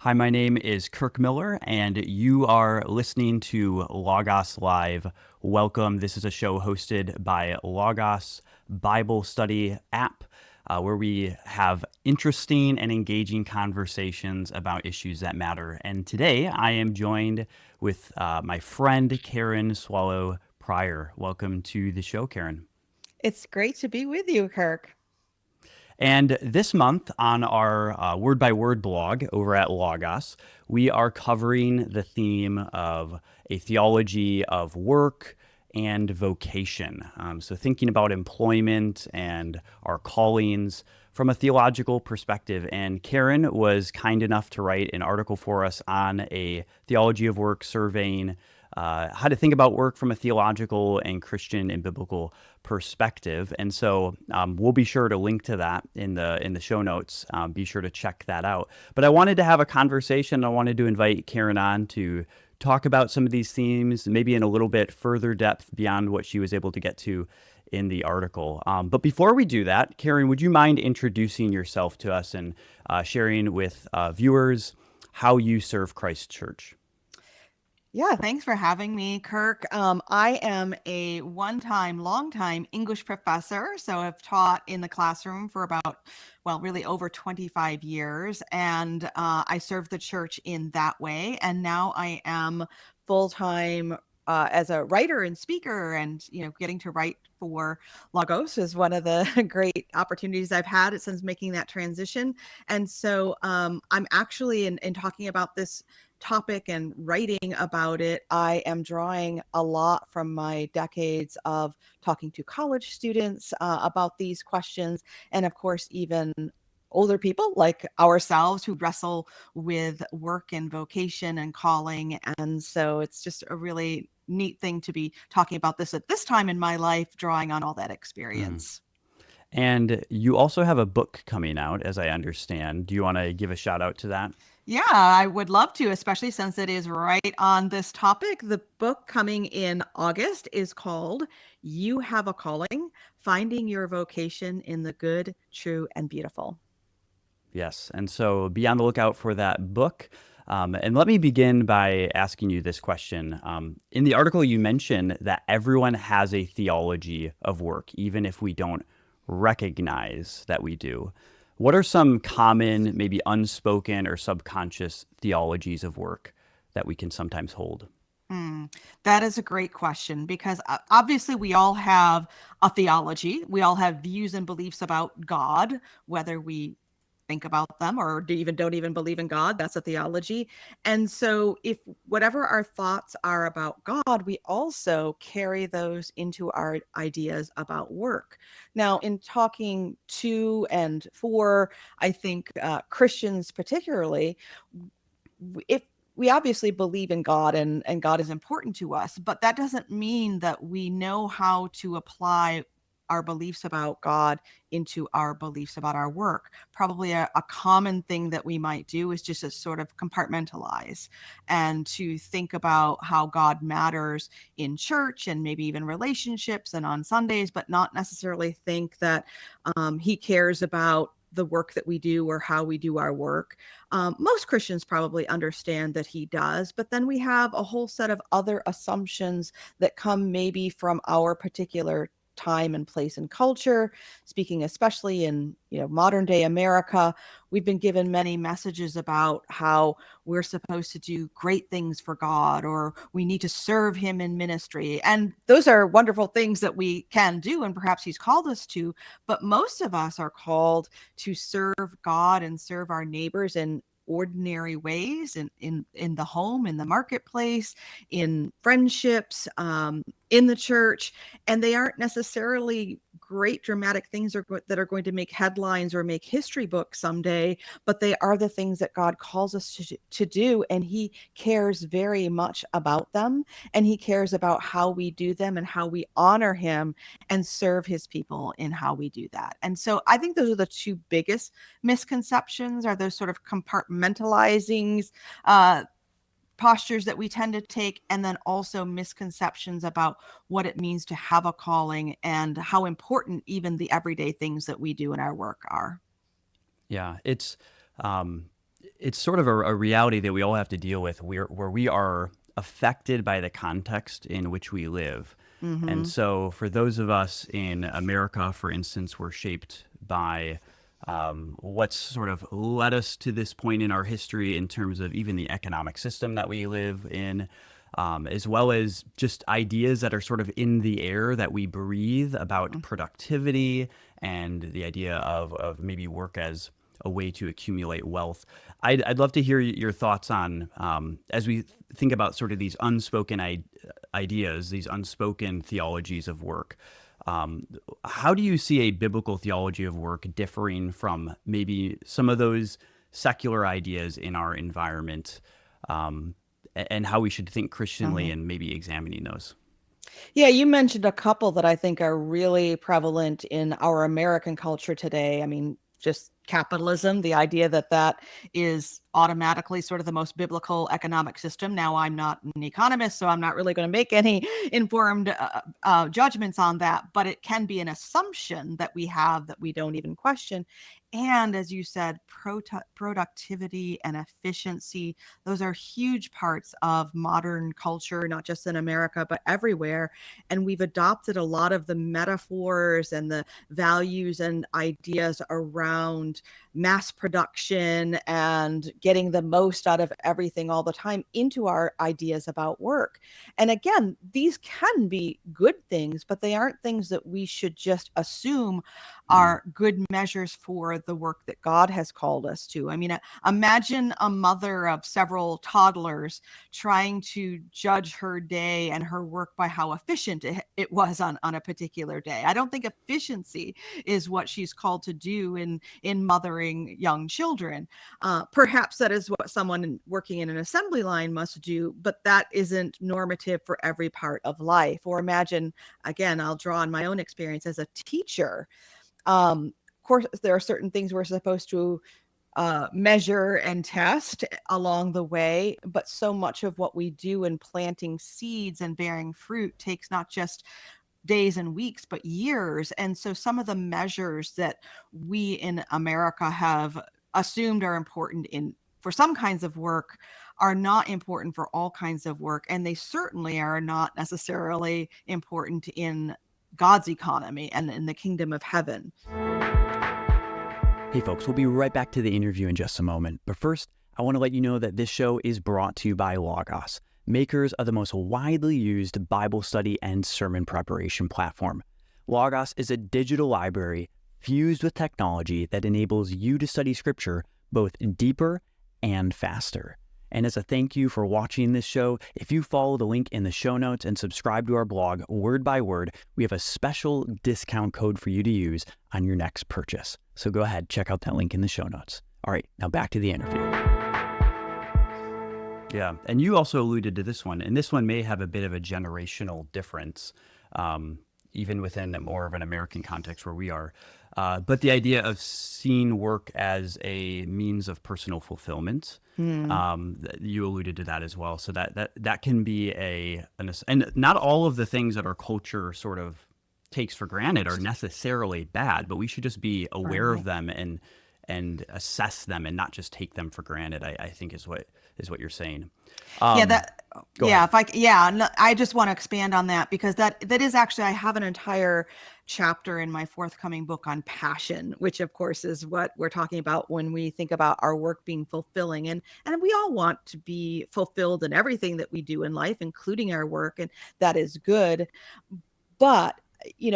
Hi, my name is Kirk Miller, and you are listening to Logos Live. Welcome. This is a show hosted by Logos Bible Study app, where we have interesting and engaging conversations about issues that matter. And today I am joined with my friend Karen Swallow Pryor. Welcome to the show, Karen. It's great to be with you, Kirk. And this month on our word by word blog over at Logos, we are covering the theme of a theology of work and vocation. So, thinking about employment and our callings from a theological perspective. And Karen was kind enough to write an article for us on a theology of work surveying how to think about work from a theological and Christian and biblical perspective. And so we'll be sure to link to that in the show notes. Be sure to check that out. But I wanted to have a conversation. I wanted to invite Karen on to talk about some of these themes, maybe in a little bit further depth beyond what she was able to get to in the article. But before we do that, Karen, would you mind introducing yourself to us and sharing with viewers how you serve Christ Church? Yeah, thanks for having me, Kirk. I am a one-time, long-time English professor, so I've taught in the classroom for about, well, really over 25 years, and I serve the church in that way. And now I am full-time as a writer and speaker, and getting to write for Logos is one of the great opportunities I've had since making that transition. And so I'm actually in talking about this topic and writing about it, I am drawing a lot from my decades of talking to college students about these questions. And of course, even older people like ourselves who wrestle with work and vocation and calling. And so it's just a really neat thing to be talking about this at this time in my life, drawing on all that Mm. experience. And you also have a book coming out, as I understand. Do you want to give a shout out to that? Yeah, I would love to, especially since it is right on this topic. The book coming in August is called You Have a Calling: Finding Your Vocation in the Good, True, and Beautiful. Yes. And so be on the lookout for that book. And let me begin by asking you this question. In the article, you mentioned that everyone has a theology of work, even if we don't recognize that we do. What are some common, maybe unspoken or subconscious theologies of work that we can sometimes hold? Mm, that is a great question because obviously we all have a theology. We all have views and beliefs about God, whether we think about them or don't even believe in God. That's a theology. And so, if whatever our thoughts are about God, we also carry those into our ideas about work. Now, in talking to and for, I think Christians particularly, if we obviously believe in God and God is important to us, but that doesn't mean that we know how to apply our beliefs about God into our beliefs about our work. Probably a common thing that we might do is just to sort of compartmentalize and to think about how God matters in church and maybe even relationships and on Sundays, but not necessarily think that he cares about the work that we do or how we do our work. Most Christians probably understand that he does, but then we have a whole set of other assumptions that come maybe from our particular time and place and culture. Speaking especially in modern day America, we've been given many messages about how we're supposed to do great things for God or we need to serve him in ministry, and those are wonderful things that we can do and perhaps he's called us to, but most of us are called to serve God and serve our neighbors in ordinary ways in the home, in the marketplace, in friendships, in the church. And they aren't necessarily great dramatic things that are going to make headlines or make history books someday, but they are the things that God calls us to do. And he cares very much about them. And he cares about how we do them and how we honor him and serve his people in how we do that. And so I think those are the two biggest misconceptions, are those sort of compartmentalizing postures that we tend to take, and then also misconceptions about what it means to have a calling and how important even the everyday things that we do in our work are. Yeah, it's um, it's sort of a reality that we all have to deal with, where we are affected by the context in which we live. And Mm-hmm. so, for those of us in America, for instance, we're shaped by what's sort of led us to this point in our history in terms of even the economic system that we live in, as well as just ideas that are sort of in the air that we breathe about productivity and the idea of maybe work as a way to accumulate wealth. I'd love to hear your thoughts on, as we think about sort of these unspoken ideas, these unspoken theologies of work. Um, how do you see a biblical theology of work differing from maybe some of those secular ideas in our environment, um, and how we should think Christianly Uh-huh. and maybe examining those? Yeah, you mentioned a couple that I think are really prevalent in our American culture today. I mean, just capitalism, the idea that that is automatically sort of the most biblical economic system. Now, I'm not an economist, so I'm not really going to make any informed judgments on that, but it can be an assumption that we have that we don't even question. And as you said, productivity and efficiency, those are huge parts of modern culture, not just in America, but everywhere. And we've adopted a lot of the metaphors and the values and ideas around mass production and getting the most out of everything all the time into our ideas about work. And again, these can be good things, but they aren't things that we should just assume Mm, are good measures for the work that God has called us to. I mean, imagine a mother of several toddlers trying to judge her day and her work by how efficient it was on a particular day. I don't think efficiency is what she's called to do in mothering young children. Perhaps that is what someone working in an assembly line must do, but that isn't normative for every part of life. Or imagine, again, I'll draw on my own experience as a teacher. Of course, there are certain things we're supposed to measure and test along the way. But so much of what we do in planting seeds and bearing fruit takes not just days and weeks, but years. And so some of the measures that we in America have assumed are important in for some kinds of work are not important for all kinds of work. And they certainly are not necessarily important in God's economy and in the kingdom of heaven. Hey, folks, we'll be right back to the interview in just a moment. But first, I want to let you know that this show is brought to you by Logos, makers of the most widely used Bible study and sermon preparation platform. Logos is a digital library fused with technology that enables you to study Scripture both deeper and faster. And as a thank you for watching this show, if you follow the link in the show notes and subscribe to our blog word by word, we have a special discount code for you to use on your next purchase. So go ahead, check out that link in the show notes. All right, now back to the interview. Yeah, and you also alluded to this one, and this one may have a bit of a generational difference, even within more of an American context where we are. But the idea of seeing work as a means of personal fulfillment, Hmm. you alluded to that as well. So that can be and not all of the things that our culture sort of takes for granted are necessarily bad, but we should just be aware of Right. them and assess them and not just take them for granted. I think is what you're saying. Yeah, Um, that Go yeah, ahead. if I yeah, no, I just want to expand on that because that is actually I have an entire chapter in my forthcoming book on passion, which of course is what we're talking about when we think about our work being fulfilling. And we all want to be fulfilled in everything that we do in life, including our work, and that is good. But,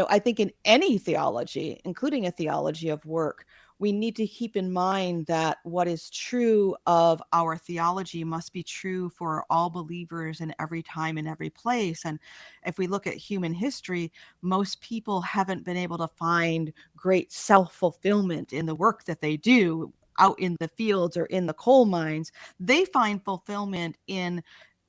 I think in any theology, including a theology of work, we need to keep in mind that what is true of our theology must be true for all believers in every time and every place. And if we look at human history, most people haven't been able to find great self fulfillment in the work that they do out in the fields or in the coal mines. They find fulfillment in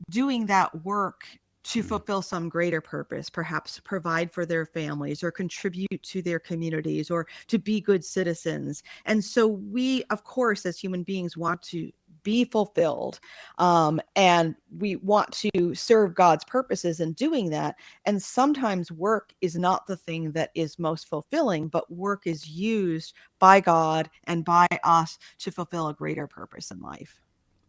doing that work to Mm, fulfill some greater purpose, perhaps provide for their families or contribute to their communities or to be good citizens. And so we, of course, as human beings, want to be fulfilled. And we want to serve God's purposes in doing that. And sometimes work is not the thing that is most fulfilling, but work is used by God and by us to fulfill a greater purpose in life.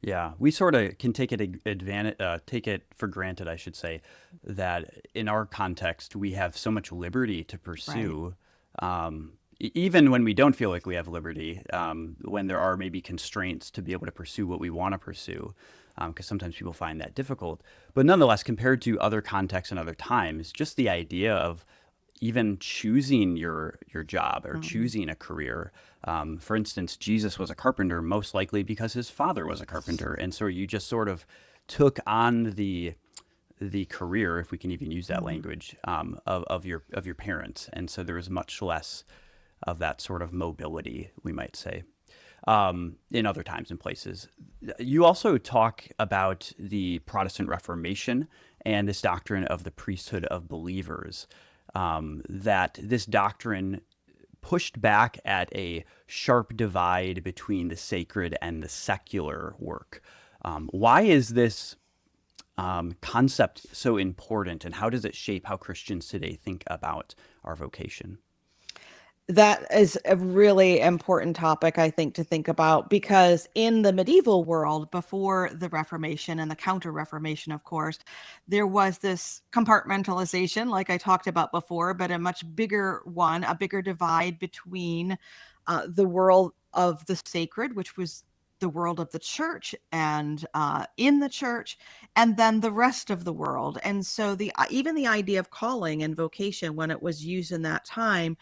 Yeah, we sort of can take it for granted, I should say, that in our context we have so much liberty to Right. pursue, even when we don't feel like we have liberty, when there are maybe constraints to be able to pursue what we want to pursue, because sometimes people find that difficult. But nonetheless, compared to other contexts and other times, just the idea of even choosing your job or Mhm. choosing a career. For instance, Jesus was a carpenter, most likely because his father was a carpenter, and so you just sort of took on the career, if we can even use that Mhm. language, of your parents, and so there was much less of that sort of mobility, we might say, in other times and places. You also talk about the Protestant Reformation and this doctrine of the priesthood of believers. That this doctrine pushed back at a sharp divide between the sacred and the secular work. Why is this concept so important, and how does it shape how Christians today think about our vocation? That is a really important topic, I think, to think about because in the medieval world, before the Reformation and the Counter Reformation, of course, there was this compartmentalization, like I talked about before, but a much bigger one, a bigger divide between the world of the sacred, which was the world of the church and in the church, and then the rest of the world. And so the even the idea of calling and vocation, when it was used in that time,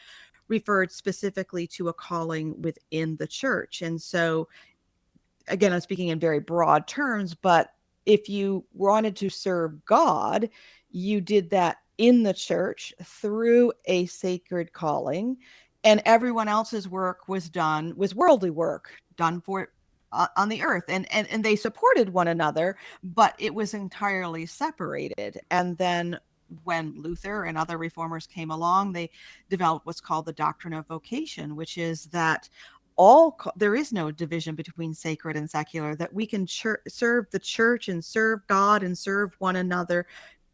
referred specifically to a calling within the church. And so, again, I'm speaking in very broad terms, but if you wanted to serve God, you did that in the church through a sacred calling, and everyone else's work was worldly work done for on the earth, and they supported one another, but it was entirely separated. And then when Luther and other reformers came along, they developed what's called the doctrine of vocation, which is that there is no division between sacred and secular, that we can serve the church and serve God and serve one another,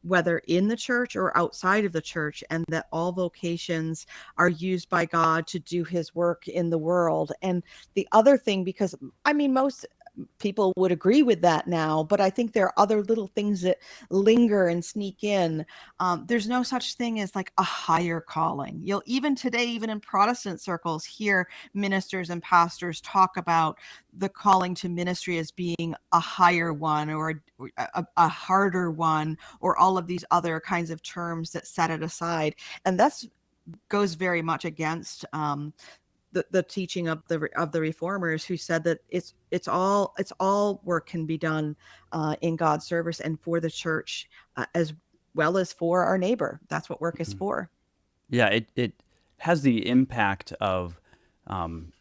whether in the church or outside of the church, and that all vocations are used by God to do his work in the world. And the other thing, because I mean, most people would agree with that now, but I think there are other little things that linger and sneak in. There's no such thing as like a higher calling. You'll even today, even in Protestant circles, hear ministers and pastors talk about the calling to ministry as being a higher one, or a harder one, or all of these other kinds of terms that set it aside. And that's goes very much against the teaching of the reformers, who said that it's all work can be done in God's service and for the church, as well as for our neighbor. That's what work is for. Yeah, it has the impact of um,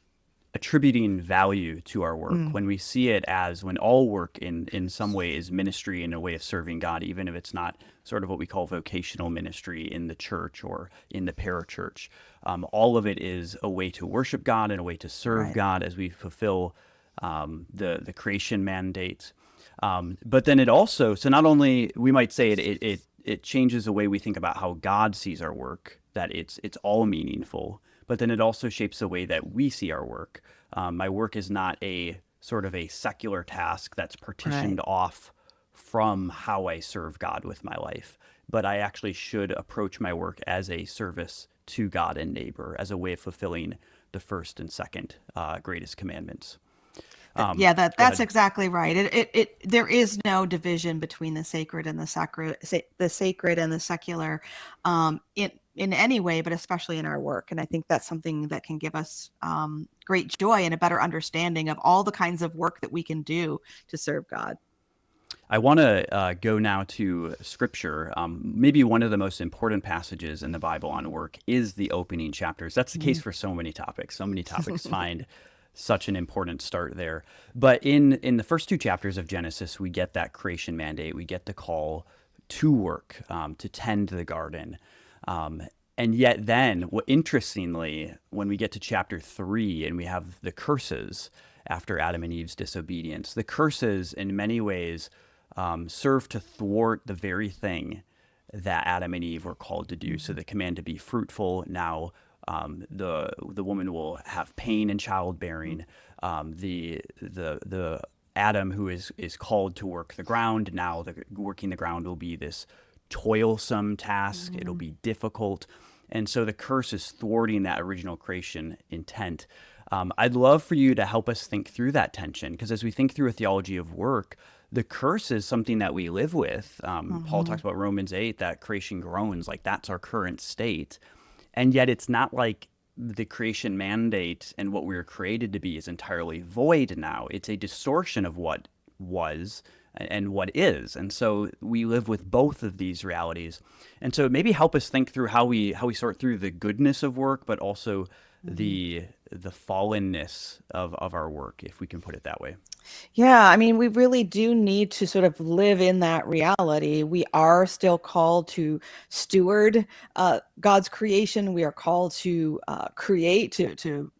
attributing value to our work Mm, when we see it as when all work in some way is ministry in a way of serving God, even if it's not sort of what we call vocational ministry in the church or in the parachurch. All of it is a way to worship God and a way to serve right. God as we fulfill the creation mandate. But then it also, so not only we might say it changes the way we think about how God sees our work, that it's all meaningful, but then it also shapes the way that we see our work. My work is not a sort of a secular task that's Right. partitioned off from how I serve God with my life, but I actually should approach my work as a service to God and neighbor, as a way of fulfilling the first and second greatest commandments. Yeah, that Go that's ahead. exactly right. It there is no division between the sacred and the sacred and the secular, in any way, but especially in our work. And I think that's something that can give us great joy and a better understanding of all the kinds of work that we can do to serve God. I want to go now to scripture. Maybe one of the most important passages in the Bible on work is the opening chapters. That's the case Mm. for so many topics. So many topics find such an important start there. But in the first two chapters of Genesis, we get that creation mandate. We get the call to work, to tend the garden. Um, and yet, then, interestingly, when we get to chapter 3 and we have the curses, after Adam and Eve's disobedience. The curses, in many ways, serve to thwart the very thing that Adam and Eve were called to do. So the command to be fruitful, now the woman will have pain in childbearing. The Adam who is called to work the ground, now working the ground will be this toilsome task. It'll be difficult. And so the curse is thwarting that original creation intent. I'd love for you to help us think through that tension, because as we think through a theology of work, the curse is something that we live with. Paul talks about Romans 8, that creation groans, like that's our current state. And yet it's not like the creation mandate and what we were created to be is entirely void now. It's a distortion of what was and what is. And so we live with both of these realities. And so maybe help us think through how we sort through the goodness of work, but also the fallenness of our work, if we can put it that way. Yeah, I mean, we really do need to sort of live in that reality. We are still called to steward God's creation. We are called to create, to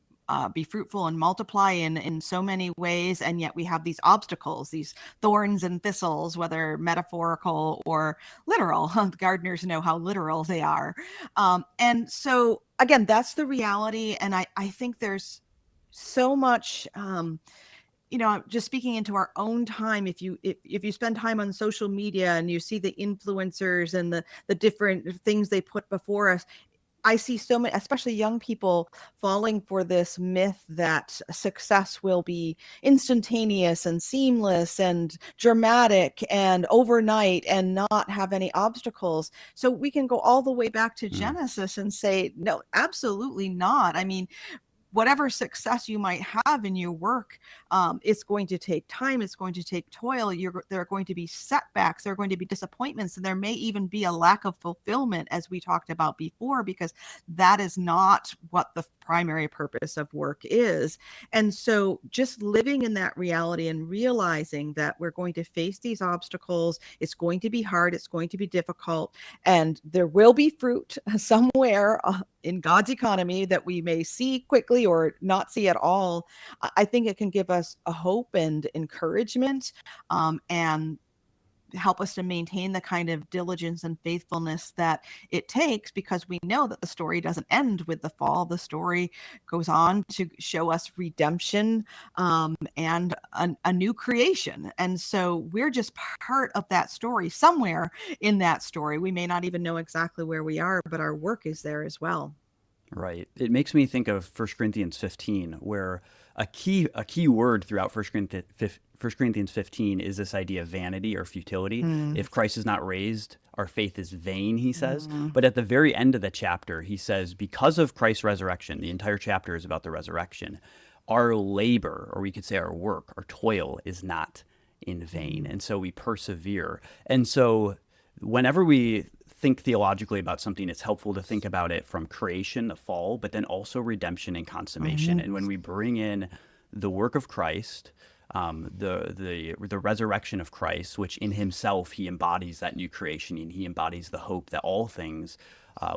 be fruitful and multiply in so many ways. And yet we have these obstacles, these thorns and thistles, whether metaphorical or literal. The gardeners know how literal they are. And so, again, that's the reality. And I think there's so much. Just speaking into our own time, if you spend time on social media and you see the influencers and the different things they put before us, I see so many, especially young people, falling for this myth that success will be instantaneous and seamless and dramatic and overnight and not have any obstacles. So we can go all the way back to Mm. Genesis and say, no, absolutely not. I mean, whatever success you might have in your work, it's going to take time. It's going to take toil. There are going to be setbacks. There are going to be disappointments. And there may even be a lack of fulfillment, as we talked about before, because that is not what the primary purpose of work is. And so just living in that reality and realizing that we're going to face these obstacles, it's going to be hard, it's going to be difficult, and there will be fruit somewhere in God's economy that we may see quickly or not see at all. I think it can give us a hope and encouragement, and help us to maintain the kind of diligence and faithfulness that it takes, because we know that the story doesn't end with the fall. The story goes on to show us redemption, and a new creation. And so we're just part of that story, somewhere in that story. We may not even know exactly where we are, but our work is there as well. Right. It makes me think of 1 Corinthians 15, where a key word throughout 1 Corinthians 15 is this idea of vanity or futility. Mm. If Christ is not raised, our faith is vain, he says. Mm. But at the very end of the chapter, he says, because of Christ's resurrection, the entire chapter is about the resurrection, our labor, or we could say our work, our toil, is not in vain. And so we persevere. And so whenever we think theologically about something, it's helpful to think about it from creation, the fall, but then also redemption and consummation. Mhm. And when we bring in the work of Christ, the resurrection of Christ, which in himself he embodies that new creation, and he embodies the hope that all things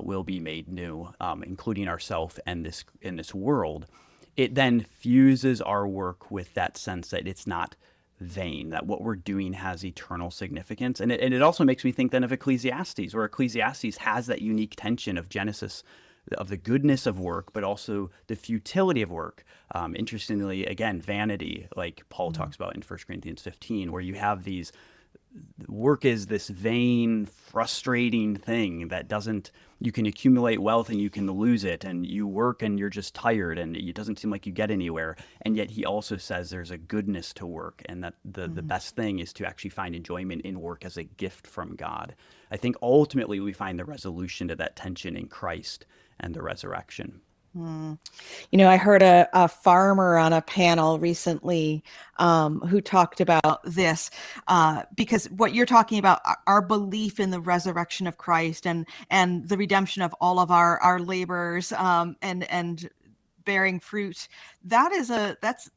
will be made new, including ourself and this in this world. It then fuses our work with that sense that it's not vain, that what we're doing has eternal significance. And it also makes me think then of Ecclesiastes, where Ecclesiastes has that unique tension of Genesis, of the goodness of work, but also the futility of work. Interestingly, again, vanity, like Paul talks about in 1 Corinthians 15, where you have these work is this vain, frustrating thing that doesn't, you can accumulate wealth and you can lose it, and you work and you're just tired and it doesn't seem like you get anywhere. And yet he also says there's a goodness to work, and that the best thing is to actually find enjoyment in work as a gift from God. I think ultimately we find the resolution to that tension in Christ and the resurrection. Mm. I heard a farmer on a panel recently, who talked about this, because what you're talking about, our belief in the resurrection of Christ and the redemption of all of our labors, and bearing fruit, that's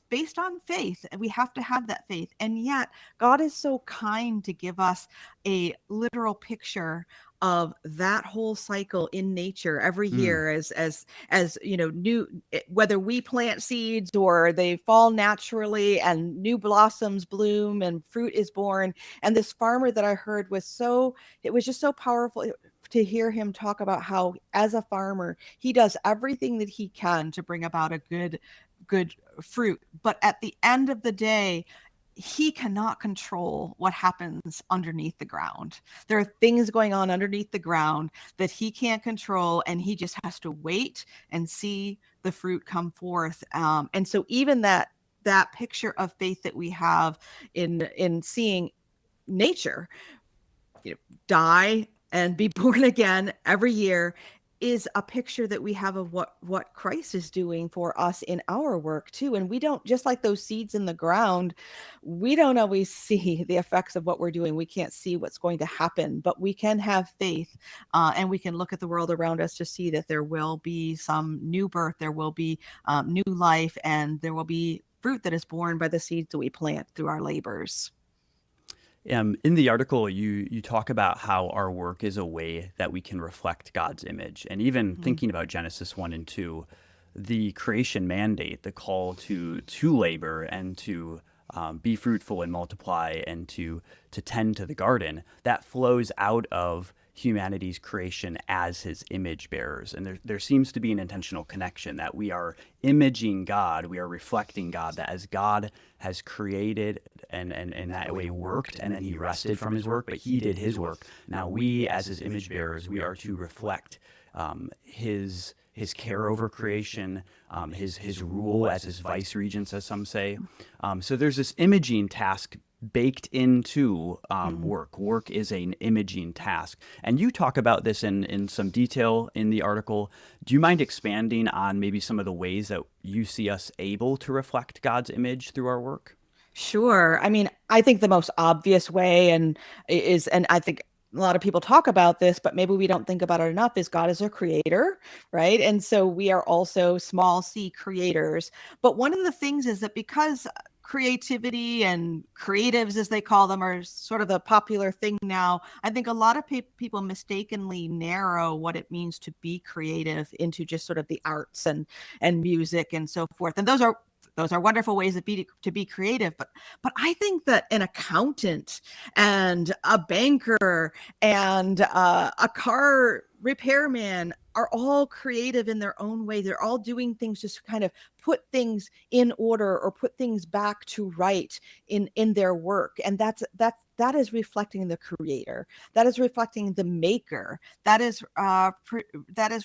based on faith, and we have to have that faith. And yet God is so kind to give us a literal picture of that whole cycle in nature every Mm. year, as new, whether we plant seeds or they fall naturally and new blossoms bloom and fruit is born. And this farmer that I heard it was just so powerful to hear him talk about how, as a farmer, he does everything that he can to bring about a good fruit, but at the end of the day, he cannot control what happens underneath the ground. There are things going on underneath the ground that he can't control, and he just has to wait and see the fruit come forth. And so even that picture of faith that we have in seeing nature, die and be born again every year, is a picture that we have of what Christ is doing for us in our work too. And we don't, just like those seeds in the ground, we don't always see the effects of what we're doing. We can't see what's going to happen, but we can have faith, and we can look at the world around us to see that there will be some new birth, there will be new life, and there will be fruit that is born by the seeds that we plant through our labors. In the article, you talk about how our work is a way that we can reflect God's image, and even Mm-hmm. thinking about Genesis 1 and 2, the creation mandate, the call to labor and to be fruitful and multiply and to tend to the garden, that flows out of humanity's creation as his image bearers. And there seems to be an intentional connection that we are imaging God, we are reflecting God, that as God has created and in that way worked, and then he rested from his work, but he did his work. Now we, as his image bearers, we are to reflect his care over creation, his rule as his vice regents, as some say. So there's this imaging task baked into Mm-hmm. work. Work is an imaging task. And you talk about this in some detail in the article. Do you mind expanding on maybe some of the ways that you see us able to reflect God's image through our work? Sure. I mean, I think the most obvious way and I think a lot of people talk about this, but maybe we don't think about it enough, is God is a creator, right? And so we are also small c creators. But one of the things is that because creativity and creatives, as they call them, are sort of the popular thing now, I think a lot of people mistakenly narrow what it means to be creative into just sort of the arts and music and so forth. And those are wonderful ways to be creative, but I think that an accountant and a banker and a car repairman are all creative in their own way. They're all doing things just to kind of put things in order or put things back to right in their work, and that is reflecting the creator. That is reflecting the maker. That is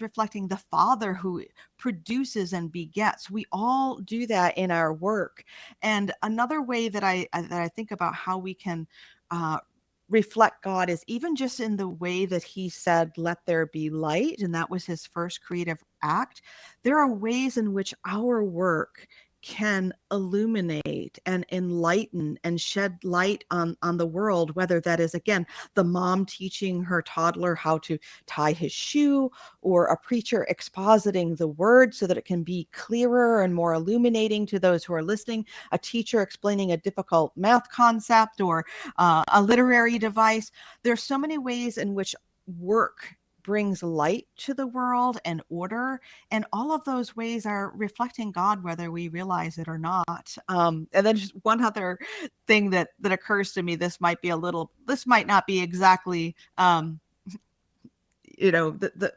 reflecting the Father who produces and begets. We all do that in our work. And another way that I think about how we can uh, reflect God is even just in the way that he said, "Let there be light," and that was his first creative act. There are ways in which our work can illuminate and enlighten and shed light on the world, whether that is, again, the mom teaching her toddler how to tie his shoe, or a preacher expositing the word so that it can be clearer and more illuminating to those who are listening, a teacher explaining a difficult math concept, or a literary device. There's so many ways in which work brings light to the world and order, and all of those ways are reflecting God, whether we realize it or not. And then just one other thing that occurs to me, this might not be exactly the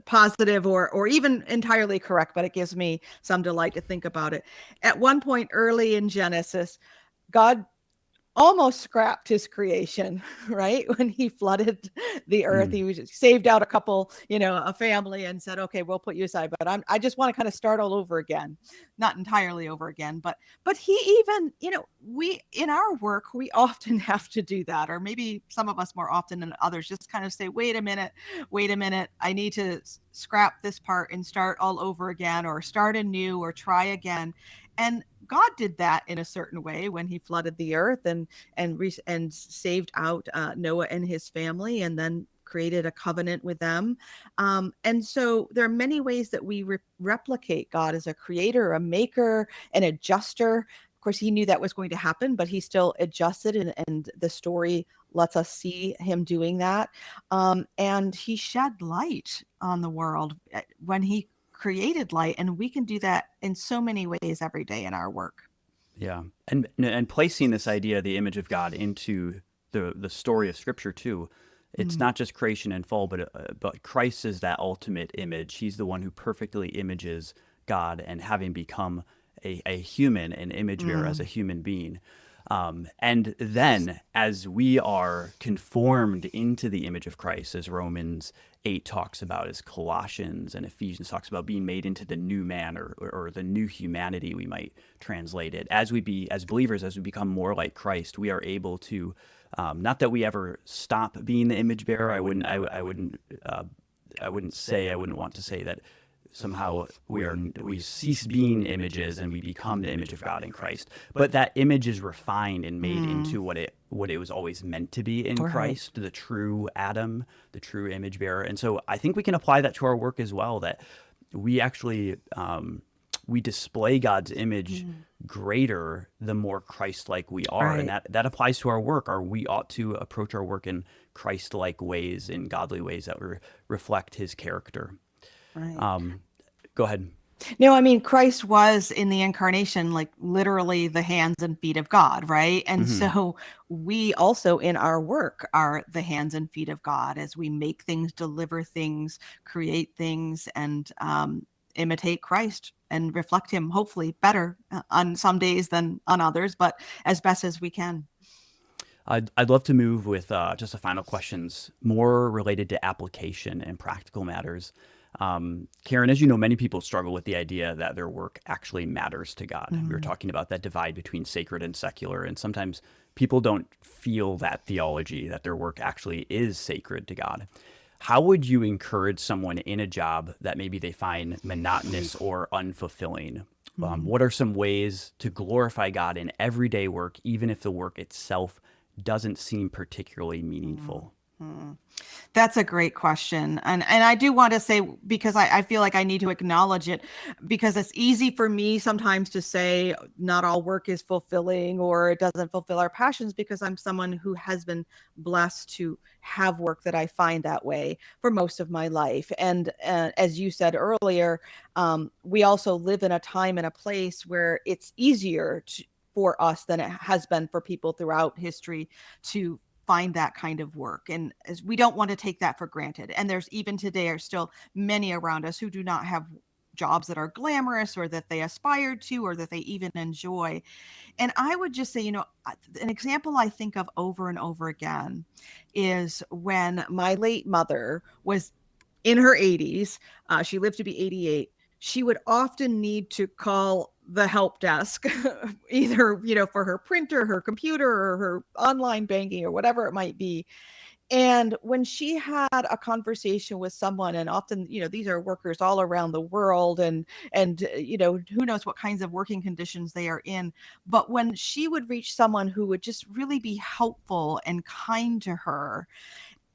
positive or even entirely correct, but it gives me some delight to think about it. At one point early in Genesis, God almost scrapped his creation, right? When he flooded the earth, Mm. he was saved out a couple, a family, and said, "Okay, we'll put you aside, but I just want to kind of start all over again." Not entirely over again, but he even, we, in our work, we often have to do that, or maybe some of us more often than others, just kind of say, wait a minute, I need to scrap this part and start all over again, or start anew, or try again. And God did that in a certain way when he flooded the earth and saved out Noah and his family, and then created a covenant with them. And so there are many ways that we replicate God as a creator, a maker, an adjuster. Of course, he knew that was going to happen, but he still adjusted, and the story lets us see him doing that. And he shed light on the world when he created light. And we can do that in so many ways every day in our work. Yeah, and placing this idea of the image of God into the story of Scripture too. It's Mm. not just creation and fall, but Christ is that ultimate image. He's the one who perfectly images God, and having become a human, an image bearer as a Mm. human being. And then, as we are conformed into the image of Christ, as Romans 8 talks about, as Colossians and Ephesians talks about, being made into the new man, or the new humanity, we might translate it. As believers, as we become more like Christ, we are able to, not that we ever stop being the image bearer. I wouldn't want to say that somehow we cease being images and we become the image of God in Christ. But that image is refined and made Mm. into what it was always meant to be in Right. Christ, the true Adam, the true image bearer. And so I think we can apply that to our work as well. That we actually we display God's image Mm. greater the more Christ-like we are, and Right. that applies to our work. Or we ought to approach our work in Christ-like ways, in godly ways that reflect His character. Right. Um, Go ahead. No, I mean, Christ was in the incarnation, like literally the hands and feet of God, right? And Hmm. so we also in our work are the hands and feet of God as we make things, deliver things, create things, and imitate Christ and reflect Him, hopefully better on some days than on others, but as best as we can. I'd love to move with just the final questions, more related to application and practical matters. Karen, as you know, many people struggle with the idea that their work actually matters to God. We were Mm. talking about that divide between sacred and secular, and sometimes people don't feel that theology, that their work actually is sacred to God. How would you encourage someone in a job that maybe they find monotonous or unfulfilling? Mm. What are some ways to glorify God in everyday work, even if the work itself doesn't seem particularly Mm. meaningful? Mm. That's a great question. And I do want to say, because I feel like I need to acknowledge it, because it's easy for me sometimes to say not all work is fulfilling or it doesn't fulfill our passions, because I'm someone who has been blessed to have work that I find that way for most of my life. And as you said earlier, we also live in a time and a place where it's easier for us than it has been for people throughout history to find that kind of work. And as we don't want to take that for granted. And there's even today are still many around us who do not have jobs that are glamorous or that they aspire to or that they even enjoy. And I would just say, an example I think of over and over again is when my late mother was in her 80s. She lived to be 88. She would often need to call the help desk, either, for her printer, her computer, or her online banking, or whatever it might be. And when she had a conversation with someone, and often, these are workers all around the world, and who knows what kinds of working conditions they are in. But when she would reach someone who would just really be helpful and kind to her,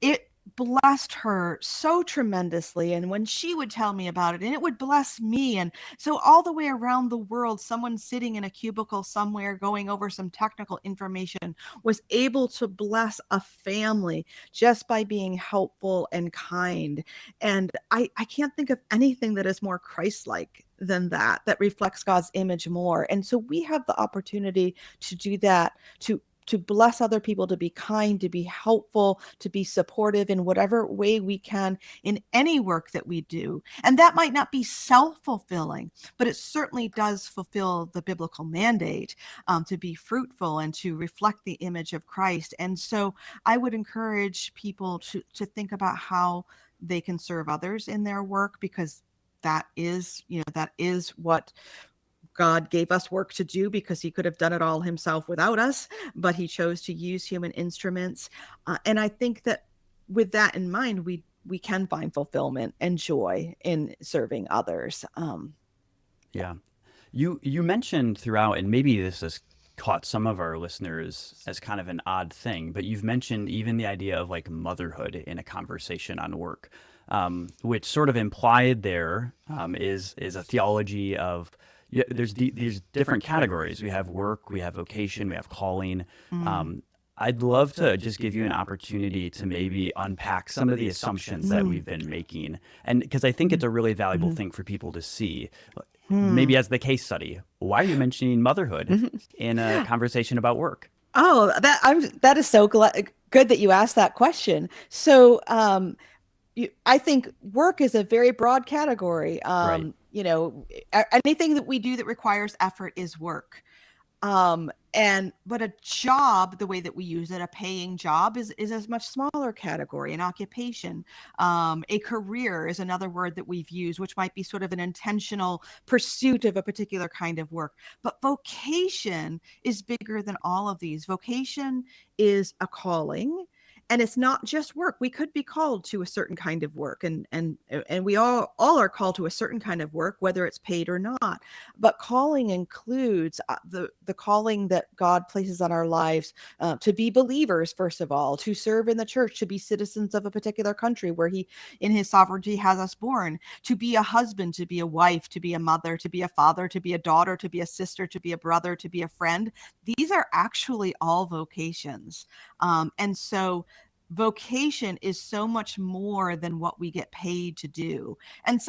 it blessed her so tremendously. And when she would tell me about it, and it would bless me. And so all the way around the world, someone sitting in a cubicle somewhere going over some technical information was able to bless a family just by being helpful and kind. And I can't think of anything that is more Christ-like than that reflects God's image more. And so we have the opportunity to do that, to bless other people, to be kind, to be helpful, to be supportive in whatever way we can in any work that we do. And that might not be self-fulfilling, but it certainly does fulfill the biblical mandate, to be fruitful and to reflect the image of Christ. And so I would encourage people to think about how they can serve others in their work, because that is what God gave us work to do, because he could have done it all himself without us, but he chose to use human instruments. And I think that with that in mind, we can find fulfillment and joy in serving others. Yeah. You mentioned throughout, and maybe this has caught some of our listeners as kind of an odd thing, but you've mentioned even the idea of like motherhood in a conversation on work, which sort of implied there is a theology of, yeah, there's different categories. We have work, we have vocation, we have calling. Mm. I'd love to just give you an opportunity to maybe unpack some of the assumptions that we've been making. And because I think it's a really valuable thing for people to see. Maybe as the case study, why are you mentioning motherhood in a conversation about work? Oh, that is so good that you asked that question. So, I think work is a very broad category. Right. Anything that we do that requires effort is work. But a job, the way that we use it, a paying job is a much smaller category. An occupation, a career is another word that we've used, which might be sort of an intentional pursuit of a particular kind of work. But vocation is bigger than all of these. Vocation is a calling. And it's not just work. We could be called to a certain kind of work, and we all are called to a certain kind of work, whether it's paid or not. But calling includes the calling that God places on our lives, to be believers, first of all, to serve in the church, to be citizens of a particular country where He, in His sovereignty, has us born, to be a husband, to be a wife, to be a mother, to be a father, to be a daughter, to be a sister, to be a brother, to be a friend. These are actually all vocations. And so vocation is so much more than what we get paid to do. And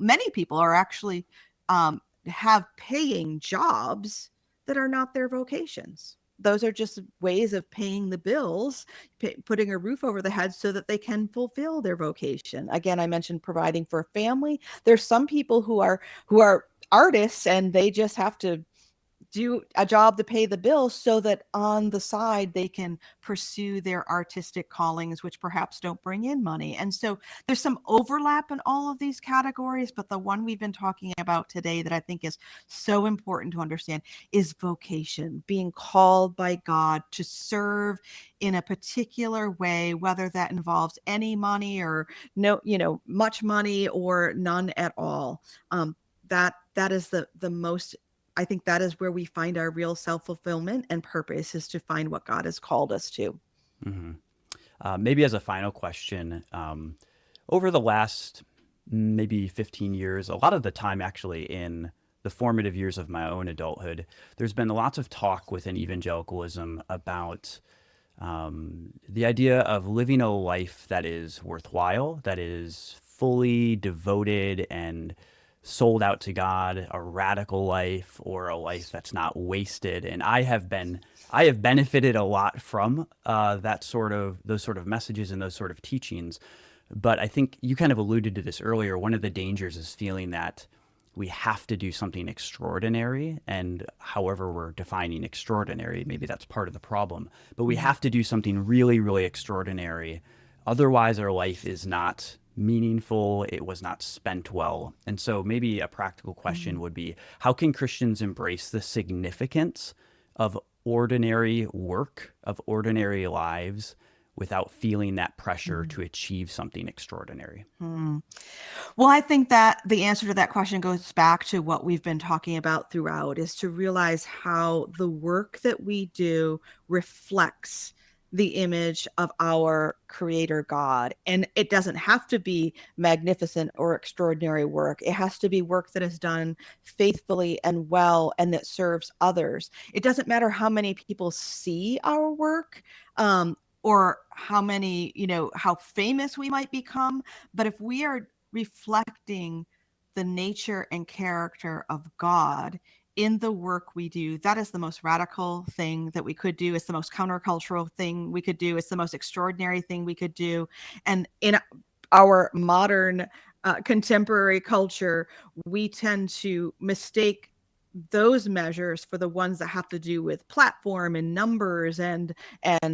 many people are actually have paying jobs that are not their vocations. Those are just ways of paying the bills, putting a roof over the head so that they can fulfill their vocation. Again, I mentioned providing for a family. There's some people who are artists, and they just have to do a job to pay the bills so that on the side they can pursue their artistic callings, which perhaps don't bring in money. And so there's some overlap in all of these categories, but the one we've been talking about today that I think is so important to understand is vocation, being called by God to serve in a particular way, whether that involves any money or no, much money or none at all. That is the most, I think that is where we find our real self-fulfillment and purpose, is to find what God has called us to. Hmm. Maybe as a final question, over the last maybe 15 years, a lot of the time actually in the formative years of my own adulthood, there's been lots of talk within evangelicalism about the idea of living a life that is worthwhile, that is fully devoted and sold out to God, a radical life, or a life that's not wasted. And I have benefited a lot from those sort of messages and those sort of teachings. But I think you kind of alluded to this earlier. One of the dangers is feeling that we have to do something extraordinary. And however we're defining extraordinary, maybe that's part of the problem. But we have to do something really, really extraordinary. Otherwise, our life is not meaningful. It was not spent well. And so maybe a practical question would be, how can Christians embrace the significance of ordinary work, of ordinary lives, without feeling that pressure to achieve something extraordinary? Well, I think that the answer to that question goes back to what we've been talking about throughout, is to realize how the work that we do reflects the image of our creator God. And it doesn't have to be magnificent or extraordinary work. It has to be work that is done faithfully and well and that serves others. It doesn't matter how many people see our work, or how famous we might become. But if we are reflecting the nature and character of God in the work we do, that is the most radical thing that we could do. It's the most countercultural thing we could do. It's the most extraordinary thing we could do. And in our modern contemporary culture, we tend to mistake those measures for the ones that have to do with platform and numbers and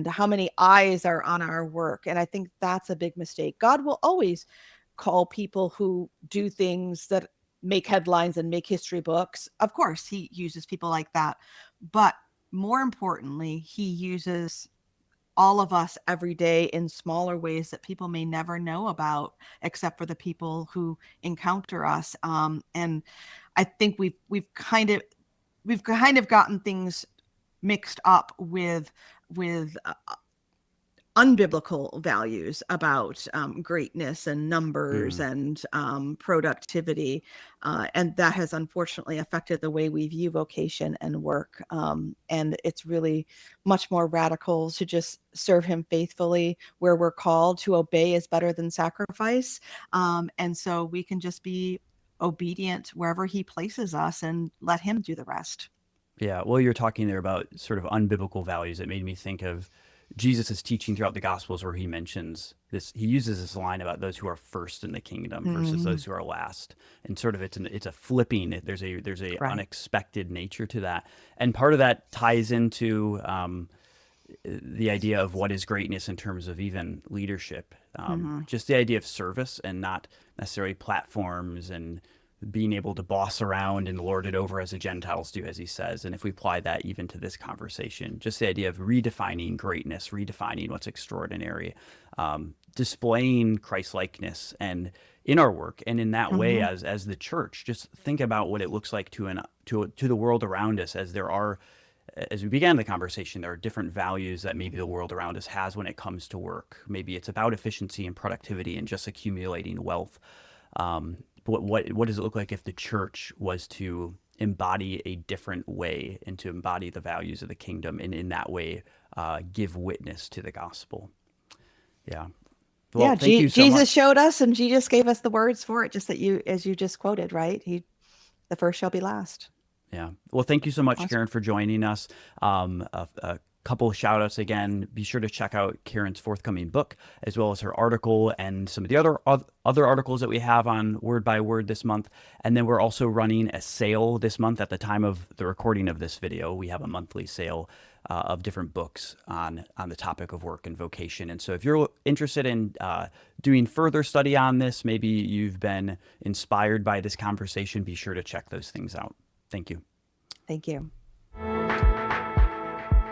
how many eyes are on our work. And I think that's a big mistake. God will always call people who do things that make headlines and make history books. Of course, He uses people like that. But more importantly, He uses all of us every day in smaller ways that people may never know about, except for the people who encounter us. And I think we've kind of gotten things mixed up with unbiblical values about greatness and numbers Mm. and productivity. And that has unfortunately affected the way we view vocation and work. And it's really much more radical to just serve him faithfully where we're called. To obey is better than sacrifice. And so we can just be obedient wherever he places us and let him do the rest. Yeah, well, you're talking there about sort of unbiblical values. It made me think of Jesus' teaching throughout the Gospels, where he mentions this. He uses this line about those who are first in the kingdom versus those who are last, and sort of it's a flipping. There's a Right. unexpected nature to that, and part of that ties into the idea of what is greatness in terms of even leadership. Just the idea of service and not necessarily platforms and being able to boss around and lord it over as the Gentiles do, as he says. And if we apply that even to this conversation, just the idea of redefining greatness, redefining what's extraordinary, displaying Christ-likeness and in our work, and in that way, as the church, just think about what it looks like to the world around us, as there are, as we began the conversation, there are different values that maybe the world around us has when it comes to work. Maybe it's about efficiency and productivity and just accumulating wealth. What does it look like if the church was to embody a different way and to embody the values of the kingdom, and in that way give witness to the gospel? Yeah. Well, Yeah, thank you so Jesus much. showed us, and Jesus gave us the words for it, just that you, as you just quoted, right? The first shall be last. Yeah. Well, thank you so much, Awesome. Karen, for joining us. A couple of shout outs again. Be sure to check out Karen's forthcoming book, as well as her article and some of the other articles that we have on Word by Word this month. And then we're also running a sale this month. At the time of the recording of this video, we have a monthly sale of different books on the topic of work and vocation. And so if you're interested in doing further study on this, maybe you've been inspired by this conversation, be sure to check those things out. Thank you. Thank you.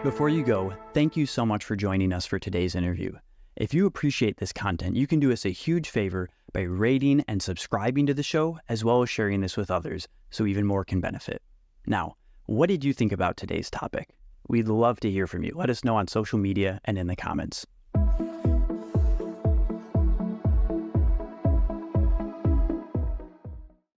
Before you go, thank you so much for joining us for today's interview. If you appreciate this content, you can do us a huge favor by rating and subscribing to the show, as well as sharing this with others so even more can benefit. Now, what did you think about today's topic? We'd love to hear from you. Let us know on social media and in the comments.